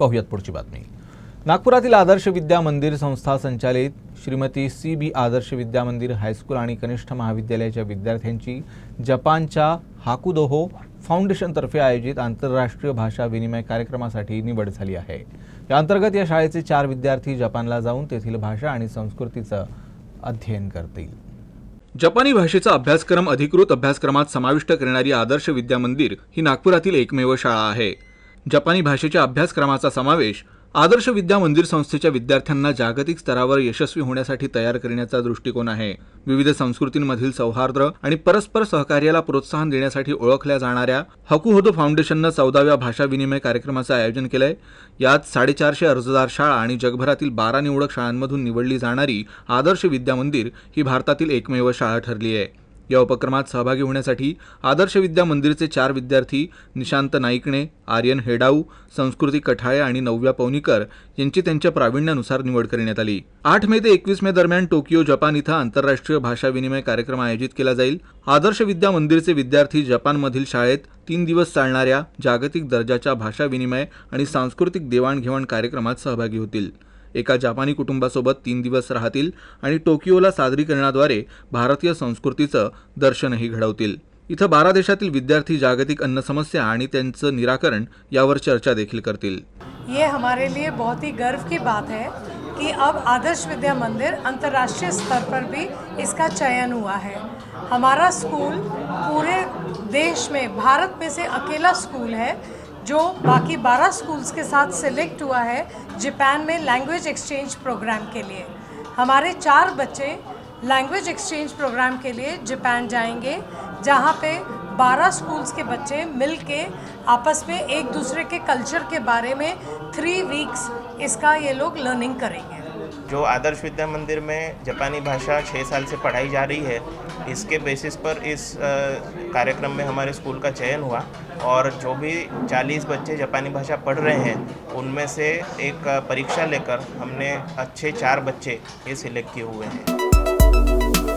पाहूयात पुढची बातमी। नागपुरातील आदर्श विद्या मंदिर संस्था संचालित श्रीमती CB आदर्श विद्या मंदिर हायस्कूल आणि कनिष्ठ महाविद्यालयाच्या विद्यार्थ्यांची जपानच्या हाकुदोहो फाउंडेशनतर्फे आयोजित आंतरराष्ट्रीय भाषा विनिमय कार्यक्रमासाठी निवड झाली आहे। या अंतर्गत या शाळेचे 4 विद्यार्थी जपानला जाऊन तेथील भाषा आणि संस्कृतीचं अध्ययन करतील। जपानी भाषेचा अभ्यासक्रम अधिकृत अभ्यासक्रमात समाविष्ट करणारी आदर्श विद्या मंदिर ही नागपुरातील एकमेव शाळा आहे। जपानी भाषेच्या अभ्यासक्रमाचा समावेश आदर्श विद्या मंदिर संस्थेच्या विद्यार्थ्यांना जागतिक स्तरावर यशस्वी होण्यासाठी तयार करण्याचा दृष्टिकोन आहे। विविध संस्कृतींमधील सौहार्द आणि परस्पर सहकार्याला प्रोत्साहन देण्यासाठी ओळखल्या जाणाऱ्या हाकुदोहो फाउंडेशनने 14व्या भाषा विनिमय कार्यक्रमाचे आयोजन केले। यात 450 अर्जदार शाळा आणि जगभरातील 12 निवडक शाळांमधून निवडली जाणारी आदर्श विद्या मंदिर ही भारतातील एकमेव शाळा ठरली आहे। या उपक्रमात सहभागी होण्यासाठी आदर्श विद्या मंदिरचे 4 विद्यार्थी निशांत नाईकणे, आर्यन हेडाऊ, संस्कृती कठाळे आणि नव्या पौनिकर यांची त्यांच्या प्रावीण्यानुसार निवड करण्यात आली। 8 मे ते 21 मे दरम्यान टोकियो जपान इथं आंतरराष्ट्रीय भाषा विनिमय कार्यक्रम आयोजित केला जाईल। आदर्श विद्या मंदिरचे विद्यार्थी जपानमधील शाळेत 3 दिवस चालणाऱ्या जागतिक दर्जाच्या भाषा विनिमय आणि सांस्कृतिक देवाणघेवाण कार्यक्रमात सहभागी होतील। एका जापानी कुटुंबासोबत 3 दिवस राहतील आणि टोकियोला सादरीकरणाद्वारे भारतीय संस्कृतीचं दर्शनही घडवतील। इथं 12 देशातील विद्यार्थी जागतिक अन्न समस्या आणि त्यांचं निराकरण यावर चर्चा देखील करतील। ये हमारे लिए बहुत ही गर्व की बात है कि अब आदर्श विद्या मंदिर अंतर्राष्ट्रीय स्तर पर भी इसका चयन हुआ है। हमारा स्कूल पूरे देश में, भारत में से अकेला स्कूल है जो बाकी 12 स्कूल्स के साथ सिलेक्ट हुआ है जापान में लैंग्वेज एक्सचेंज प्रोग्राम के लिए। हमारे 4 बच्चे लैंग्वेज एक्सचेंज प्रोग्राम के लिए जापान जाएंगे, जहाँ पे 12 स्कूल्स के बच्चे मिल के आपस में एक दूसरे के कल्चर के बारे में 3 वीक्स इसका ये लोग लर्निंग करेंगे। जो आदर्श विद्या मंदिर में जापानी भाषा 6 साल से पढ़ाई जा रही है, इसके बेसिस पर इस कार्यक्रम में हमारे स्कूल का चयन हुआ और जो भी 40 बच्चे जापानी भाषा पढ़ रहे हैं उनमें से एक परीक्षा लेकर हमने अच्छे 4 बच्चे ये सिलेक्ट किए हुए हैं।